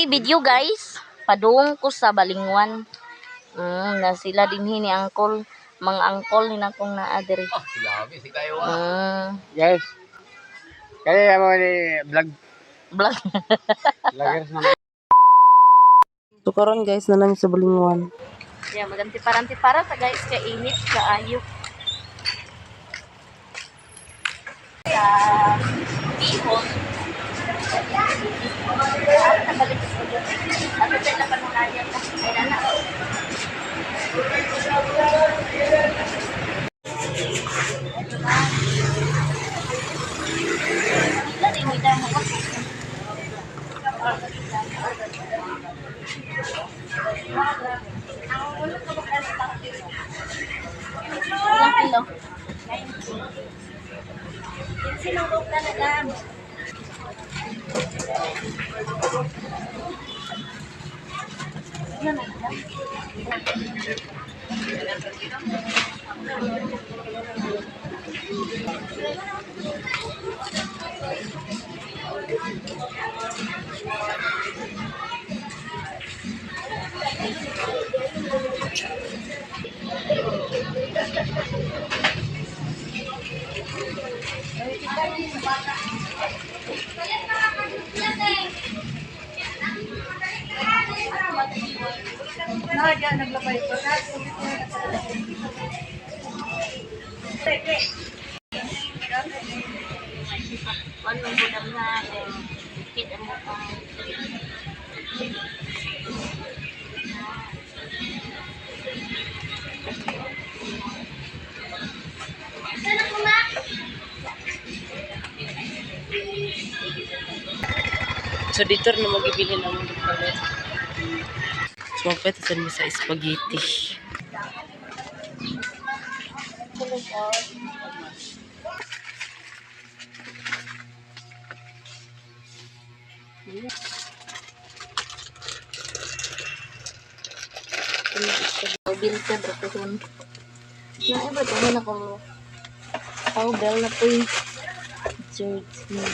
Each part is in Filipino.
Diri video guys. Padung ko sa Balingwan. Na sila dinhi ni Angkol. Mga angkol ni nakong naa diri. Grabe si kayo Guys. Kaya mo ni vlog. Vlog. Vloggers naman. So karon guys na namin sa Balingwan. Yeah, maganti para sa guys kay init kaayo. Sa Bihon. Nabalik sa Bihon. Ano sila panunayan na? Ay nana. Ilang kilo? Sinurog na lang. Naglabay ko na. Ano mo na kita mo pa. Sana po na. So dito na magibili ng mga palit. So magpwede sa sa spaghetti. Bilta berkehun. Nah, iba tayo na kung bell na po yung jersey.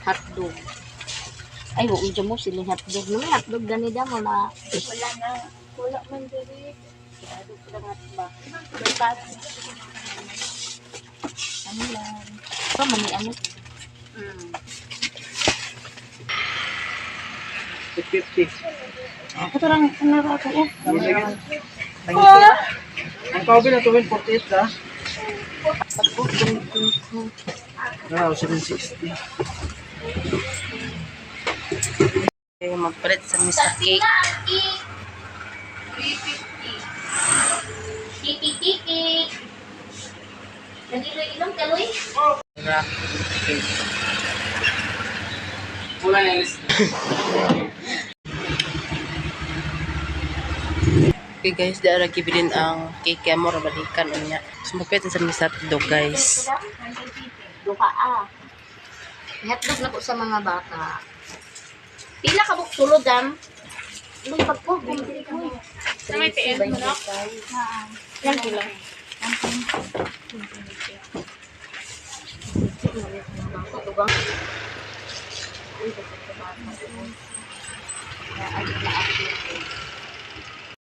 Hotdog. Ay, huwag dyan mo siling hotdog. May hotdog ganida mo na. Wala na. Wala man diri. Sigado ko lang at ba. Lupat. Ano lang. Ito, mani-ano. 50. Ito lang nara ako. Ang kaubi na 248 ha. Wow, 760. Okay, magpalit sa misa cake. 350. Tiki-tiki. Nag-inom ka, Luy? Wala na list. Okay guys, di ara gibilin ang cake kaya mo ra balikan unya. So magpwede sa misa do guys. Duha hotdog na po sa mga bata. Pila ka buk sulod dam? Ilang pagpo? Sa may PM mo na? Yan kilo.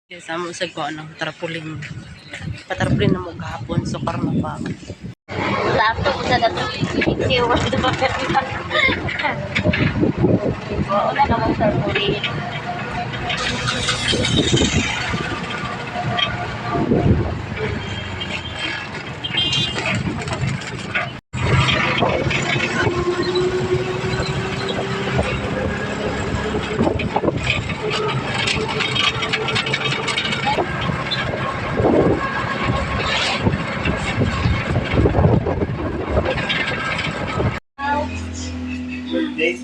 Okay, sama sa ko ng tarpaulin. Patarpaulin na mo gahapon so karon pa. Lato ko sa lato. Iwan ito pa pera. Wala naman sa puli. Birthday?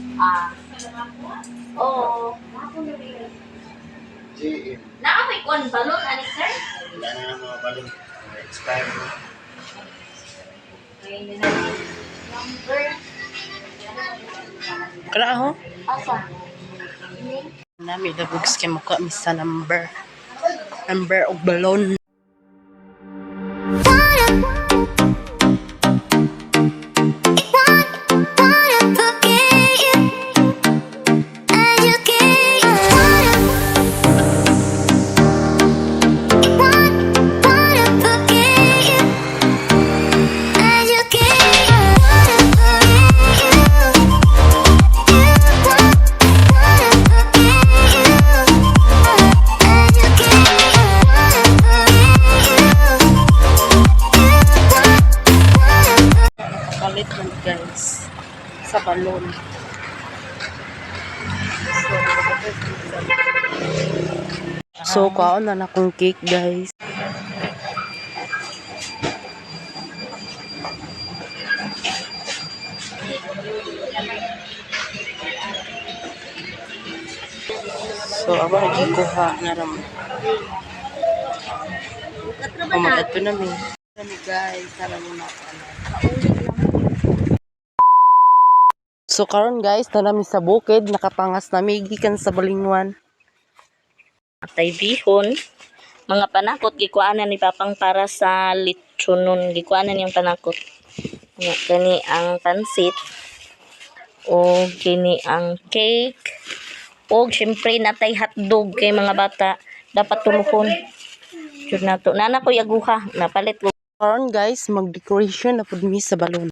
Oo. JM. Naamoy kon balon ani sir? Wala na mga balon. Expired. Number. Kala ho? Asa? Nami dabugs kay mo ka misa number og balon. balon. So, kaon na akong cake, guys. So, ako nagkuha na naman. Pumagat ko namin. Kami, guys. Sana mo na So, karon guys, na namin sa bukid. Nakapangas na gikan sa balingwan. Atay bihon. Mga panakot, gikuanan ni Papang para sa litsunon. Gikuanan yung panakot. Kani ang pansit. O kini ang cake. O syempre natay hotdog kay mga bata. Dapat tumuhon. Yun na to. Nana ko yaguha. Napalit ko. Karon guys, mag-decoration na pud mi sa balon.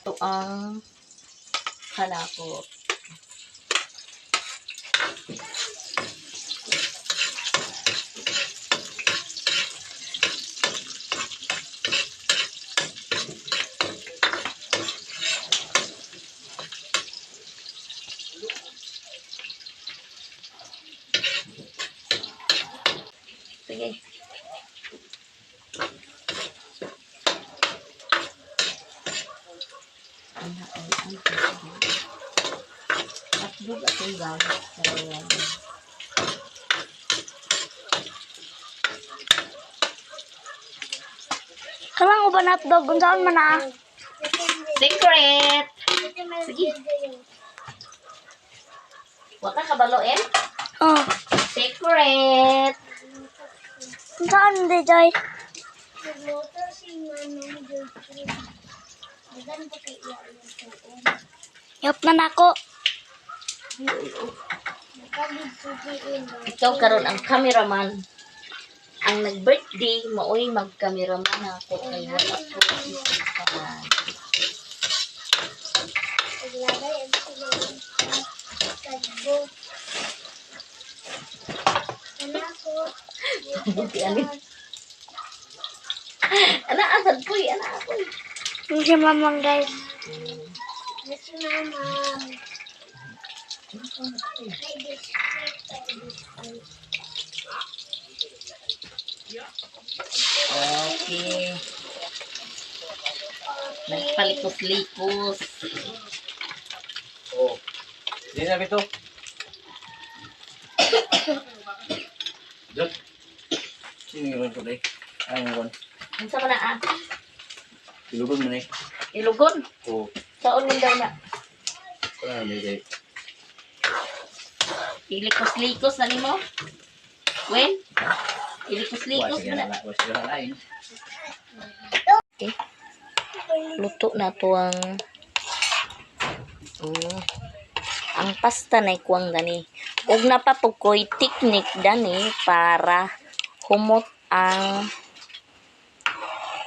Ito ang halakot. Sige. Hotdog at yung gamit. Kalang uban hotdog, kung saan man na. Secret! Sige. Huwag ka kabaloin. Oh, Secret! kung saan di Joy? Yup na nako. Ikaw karon ang cameraman. Ang nag-birthday, maoy mag-cameraman ako. Kay wala ko isipan. Buti anin. Anak, asad po anak ako. Yung si mamang guys. Okay. Nagpalikos-likos. Oh. Hindi sabi to. Dot. Sino yung ko dai? Ay, ngayon. Ano sa mana ah? Ilugon mo na eh. Ilugon? Oo. Saan mo daw na? Wala na dai. Ilikos-likos na mo? Wen? Ilikos-likos mo na. Wala na lain. Okay. Luto na to ang pasta na ikuang dani. Ug napapukoy technique dani para humot ang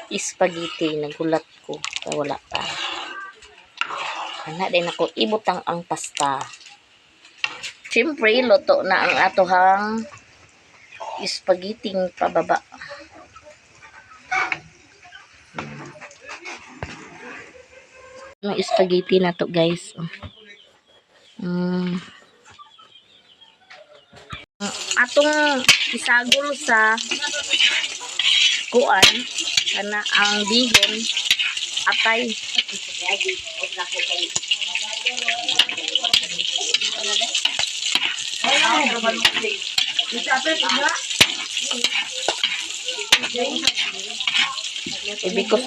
spaghetti. Nagulat ko. Kaya wala pa. Ana din ako ibutang ang pasta. Siyempre, luto na ang atohang spaghetti pababa. Ang spaghetti na to guys. atong isagol sa kuan kana ang bihon atay. Ibigos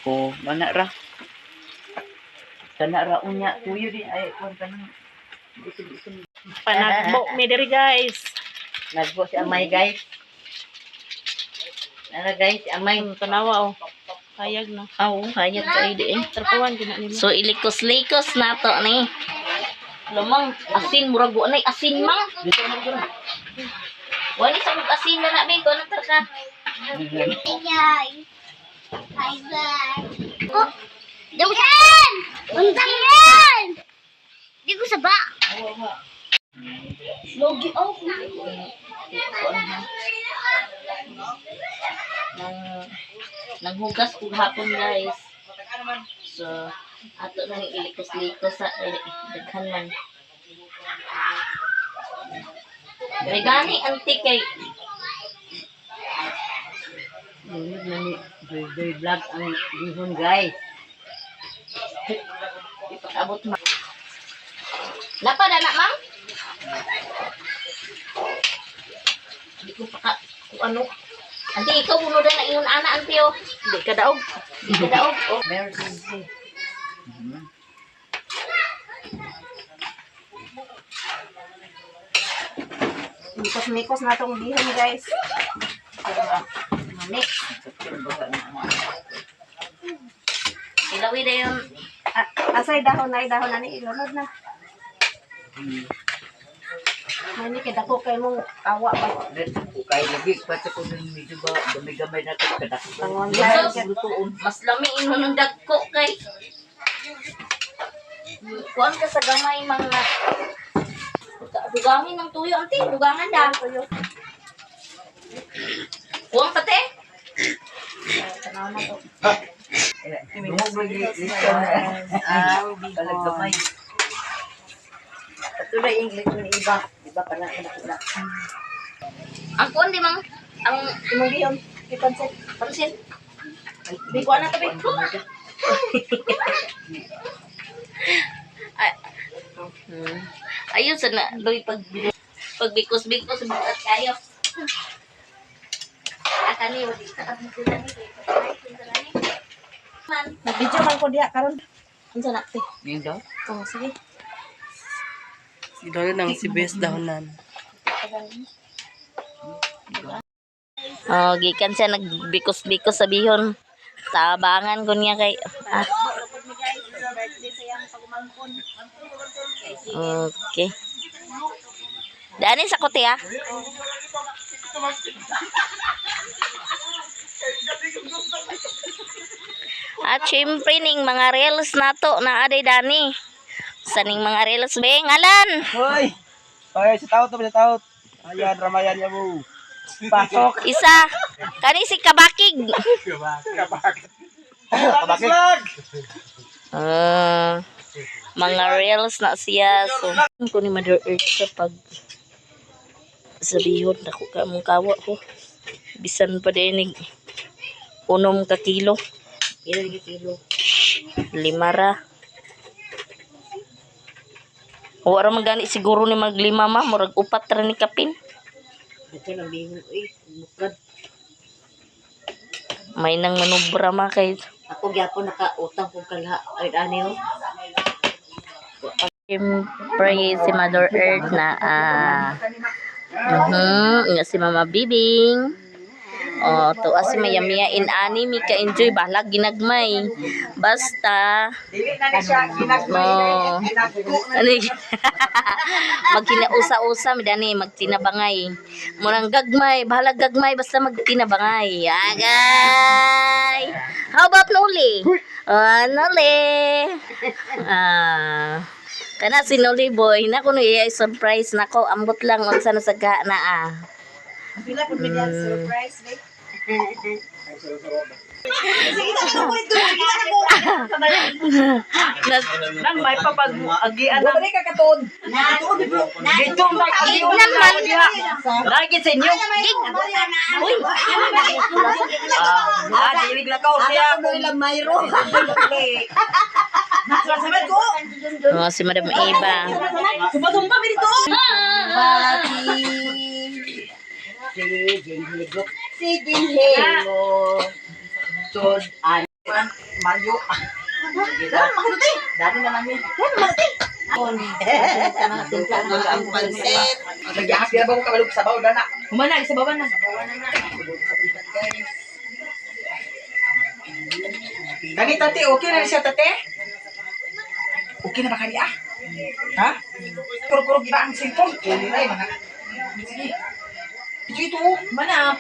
Oh, mana ra. Kana ra unya tuyo di ay kon kanang panagbo mi diri guys. nagbo si amay guys. Nara guys, si amay Tanawa oh. Hayag na. aw hayag kay di eh. Tarpuan gina nila. So ilikos-likos na to ni. Lumang asin murag wa nay asin mang. Dito na ko. Wali sa kog asin na namin ko nang ka. Oh, Yan! Untang yan! Di ko saba. Logi oh. Nanghugas ko hapon guys. So, ato na ni ilikos-likos sa daghan man. May gani antik kay Lunod na ni Doy vlog ang bihon guys. ipag-abot ma. Lapad anak mang? Di ko pa ka kung ano. Ante ikaw puno na ingon ana ante oh. Di ka daog. Di ka daog. Oh. Emergency. Mikos-mikos na tong bihon guys. Manik. Ilawi na yung Asay dahon na ni ilunod na. Mani kay dako kay mong awa ba. Kay lagi pati ko ng medyo ba gamay-gamay na ito kada ko. Tangon Jesus. guys. mas lami inunong dagko kay kuan ka sa gamay mga dugangin ng tuyo ante dugangan da kuang pate Tanaw na to. Dungog lagi lista na. Kalag gamay. Ito na English ni iba. Iba pa na ina. ang kuan di mang ang Imong bihon. Ipansit. pansin Di ko ana to bi. ayun sa na doy pagbikos-bikos bukat kayo akani wali man Nag-video man ko diha karon. Unsa na te? Yung daw? Oh, sige. Si Dolo ng si Bes dahonan. oh gikan siya nagbikos-bikos sa bihon tabangan ko niya kay okay daanin sa kote ah at syempre ning mga reels na to na aday dani sa ning mga reels be ngalan Hoy! Hoy, sa taot to, sa taot. Ayan, ramayan niya mo. Pasok. isa kani si kabakig Kabakit. mga reels na siya so ko ni Mother Earth sa pag sa bihon ako ka mong kawa ko bisan pa dinig 1 ka kilo Ilan yung kilo? 5 ra wala man gani siguro ni mag 5 ma murag 4 ra ni kapin Ito na bihon. Uy, bukad. may nang manubra ma kay Ako gyapon nakautang kong kalha. Ay, ano yun? siyempre si Mother Earth na nga si Mama Bibing oh to as mayamiyain ani mi ka enjoy balag ginagmay basta Dili na ni siya, ginagmay mo na ano magkinausa-usa mi dani magtinabangay murang gagmay bahalag gagmay basta magtinabangay agay how about Noli Noli kana si Noli boy na kuno iya surprise nako ambot lang unsa na sagha na Pila pud mi diyan surprise be. Nang may papag-agian ng Balik ka katod. gitong pag-agian man. Lagi sa inyo. Uy. Dilig lakaw siya. ilang mayro. Oh, si Madam Eva. Sige, hello. Tod, Mario. Dami naman yun. ang pansit. Nagyahap yan ba kung kabalog sa baw, dana? Humana, isa baba na. Kani tate, okay na siya tate? Okay na ba kani ah? Ha? Kuro-kuro gina ang cellphone. Kaya nila mga. Sige. Ito. Humana.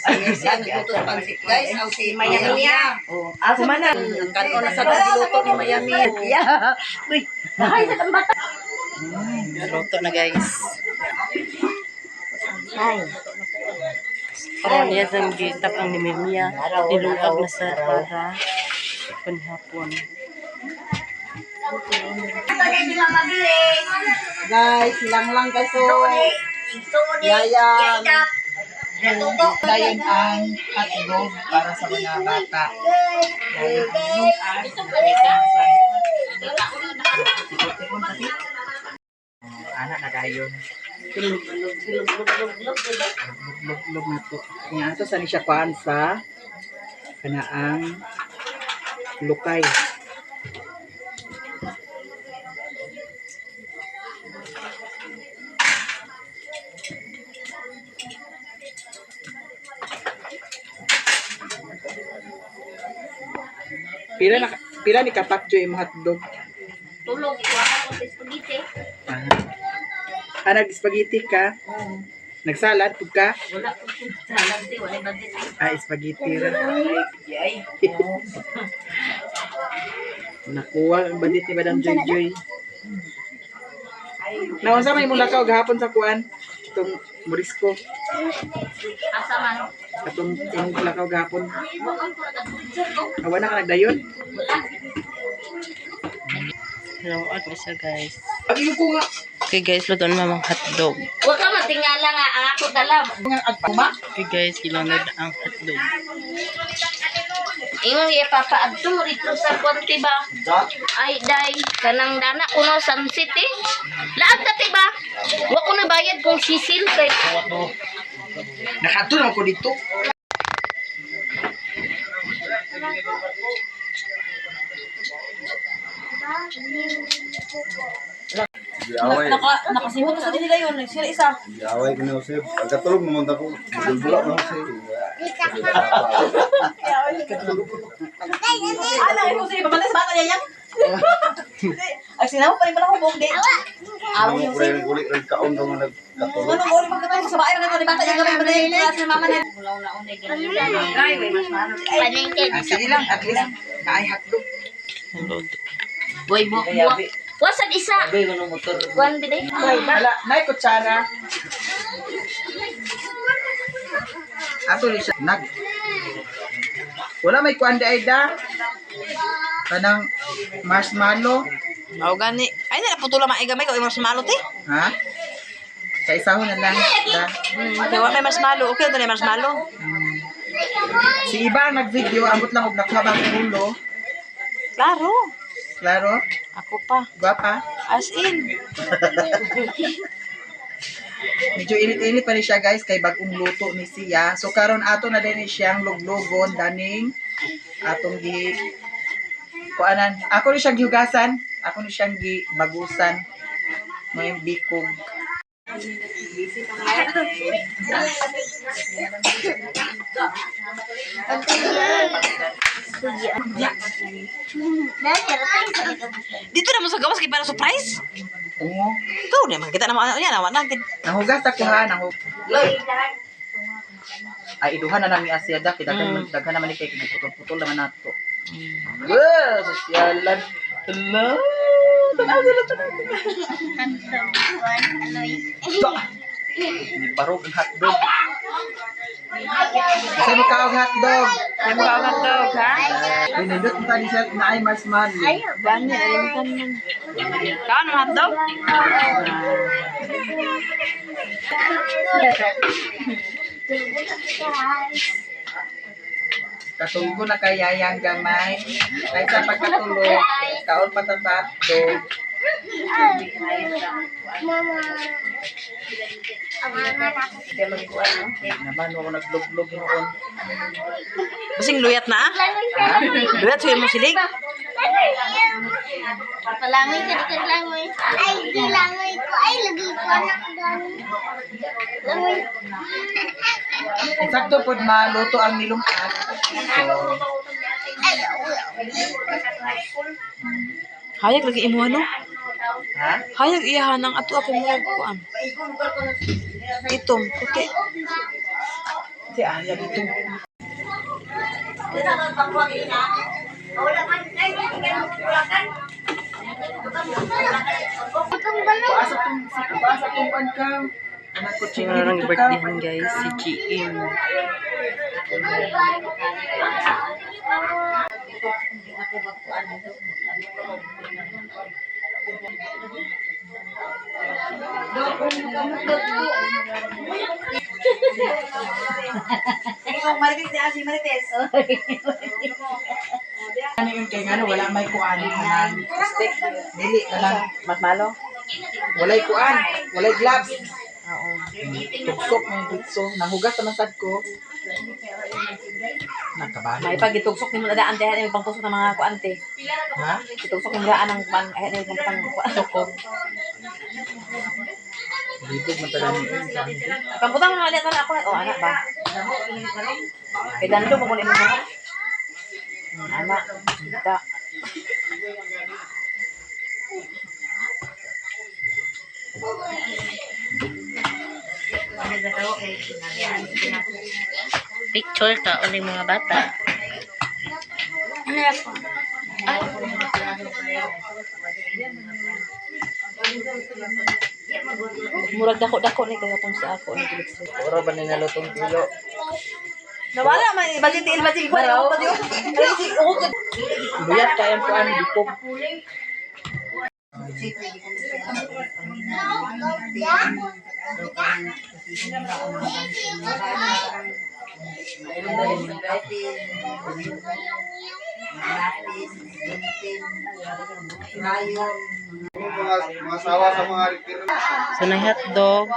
Ayun siya, nagluto ng pansit, guys. Ang si Miami. Oh. Humana. Ang kanon na sa nagluto ni Miami. Yeah. Uy, Luto na guys. Karon niya sa gitap ang ni Mimia. Nilungag na sa para panhapon. guys, lang guys. So, yaya. Dayon ang hotdog para sa mga bata. Dayon ang inuan. Tikon tati. Anak na dayon. Lug na to. Yan ito sa siya kuan sa kanaang lukay. Pila ni kapakjo yung hotdog. Tulog, ikuha ko sa spaghetti. Nag-spaghetti ka? Nagsalad pug ka? Wala ko sa salad, wala budget. Spaghetti ra. Nakuha ang bandit ni Madam Joy Joy. Naunsa may mula ka gahapon sa kuan? Itong Morisco. Asa man. Itong mula ka gahapon. Awa na ka nagdayon? Luwag na siya guys. Pag-iyo ko nga. Okay guys, luto na mamang hotdog. Huwag ka matingala nga, ang ako dala. Okay guys, ilanad ang hotdog. Ingon ipapaadto mo rito sa konti ba? Ay, day, kanang dana kuno sa city. Lahat dati ba? Wa ko na bayad kung sisil kay. Nakato na ako dito. Nakasimot sa nila yun. Sila isa. Away ko na Jose. Pagkatulog naman ako. Bulbula na Jose. Ano, ito sila. Babalik sa bata niya yan. Ay, sinama pa rin pala ko buong day. Ano mo pre kulit red kaon daw nga nagkatulog. Ano, uli pagkatulog sa bahay. Ano, bata niya gamay. Madali na sa mama na. Paningkit. Sige lang, at least naay hotdog. Boy, buwak. Wasad isa. One biday. Boy, ba? Wala, naay kutsara. Ato ni siya nag. Wala may kuan di ayda. Kanang marshmallow, Oh, gani. Ay, naputula maigamay ko. Mas malo, te. ha? Sa isahon na lang. Da. Okay, wala may marshmallow. Okay, ito na yung marshmallow. Si Iba ang nag-video, ambot lang og nakuha bang ulo. Klaro. Klaro? Ako pa. Guwapa? As in. Medyo init-init pa ni siya guys kay bagong luto ni siya. So karon ato na din siyang luglugon daning atong gi kuanan. Ako ni siyang gihugasan, ako ni siyang gibagusan. May bikog. Dito naman sa gawas kay para surprise. Oo. Ikaw na makita naman ano yan, awan natin. Nahugas ako ha, ay iduhan na namin asyada, daghan naman ni kay putol-putol naman nato. Sosyalan. Hello. Ni barog ang hotdog. Kasi magkaog hotdog. Ay mo ka dog, ha? Pinindot mo tani siya na ay marshmallow. Gani, alimtan mo. Kaan mo hotdog? Katulgo na kayayang gamay. Kahit sa pagkatulog, kaon pa ta sa hotdog. Naman ako nagluglog noon. Basing luyat na? Luyat, suyo mo silig? Palangoy ka dito langoy. Ay, di langoy ko. Ay, lagi ko anak gani. Langoy. Eksakto po maluto ang nilungkat. Hayag lagi imo ano? Ha? Hayag iyahan ang ato ako mo kuan. Itom, puti. Si Aya dito. Paasa tong pan ka. Anak ko Ang birthday guys, si GM. Ano yun kay ano, wala may kuan na stick. Dili ka lang. Matmalo? Walay kuan, walay gloves. Oo. Tuksok ng ditso. Nahugas naman sad ko. Nagkabahan. May pagitugsok ni mo na daan dahil may pangtusok ng mga kuante. Ha? Itugsok ng daan ng pan ay na yung pang kuan. Libog man talaga ni Elsa. Kamputang mga ulit na ako. Oh, anak ba? Kay dando mo kunin mo ko. Anak, kita. Picture ka ulit mga bata. Murag dako-dako ni kaya tong sa ako ang gilit. Oro ba ni nalutong kilo? Nawala man budget ko na ako pati. Luyat kayang kuan dipog. Mga sawa sa mga retiro. So, na hotdog,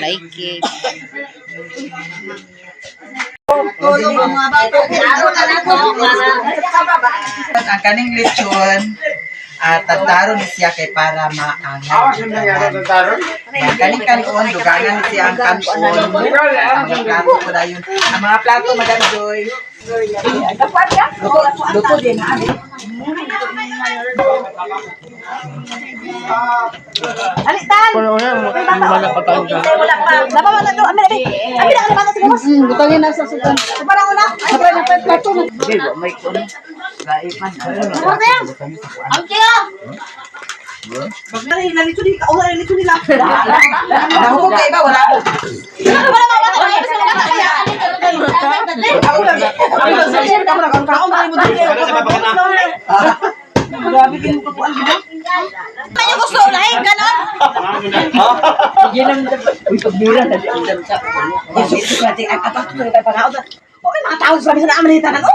like cake. Tulong ang mga bata. Ang kaning lechon, tataro ni siya kay para maangal. Ang kaning kanon, dugangan ni siya ang kanon. Ang plato ko na yun. Ang mga plato, Madam Joy. Luto din, ha? Alitan. Puno na, wala pa tayo dyan. Wala pa. Dapat mo na to. Ami na kalabata si boss. Butangin na sa sukan. Parang una. Sabay na plato. May kun. Gaiman. Ang tiyo. Nalito nila. Kaula nalito nila. Nahubog ka iba, wala ko. Grabe kayo kapuan gina. Kaya gusto unahin ganon. Uy, pagbira na di ang damsa. Okay, mga tao sa sa naaman nito ano?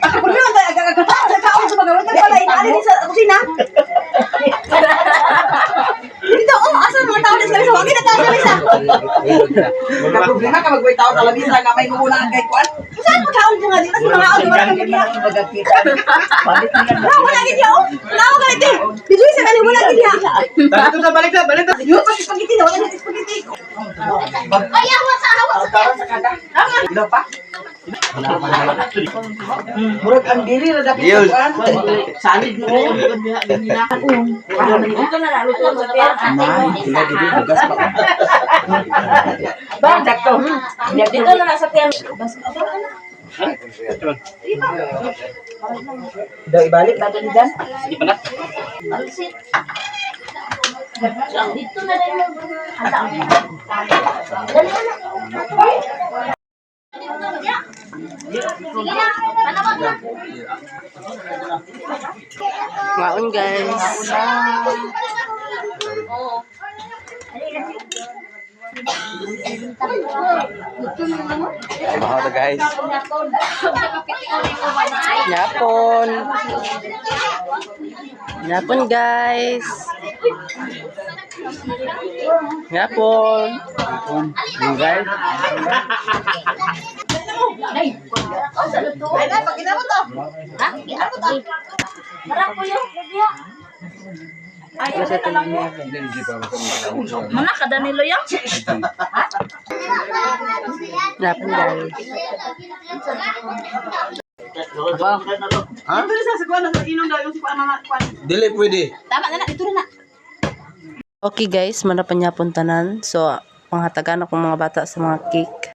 Ako po yun, agad-agad nagkaon sa magawa ng pala inaalin sa kusina. Dito, asa mga tao din sa wag na tao sa mesa. Wala problema ka magway tao sa labisa nga may muna ang kay kuan. Saan magkaon ko nga dito sa mga auto wala kang giya. Wala gid yo. Wala ka dito. Dito sa kanila wala gid ya. Dito na balik na. Yo pa spaghetti na wala gid spaghetti. Ay, hawa sa Sa kada. Ilaw pa. Murag ang dili na dapat kuan. Salid mo. Ito na lalo to sa tiyan. Sila dito bugas pa. Ba, sakto. Dito na sa tiyan. Daw ibalik nato ni Dan. Dito na rin mo. Dali na. Sige na. Panawag na. Maon guys. Oo. Mahal guys. Yapon. Yapon guys. Yapon. Guys. Ay, pag ginamot to. Ha? Ginamot to. Marang po yun. Mana ka Danilo yang? Yapon guys. Ha? Dili pwede. Tama na na. Dito na na. Okay guys, manapanyapon tanan. So, panghatagan ako mga bata sa mga cake.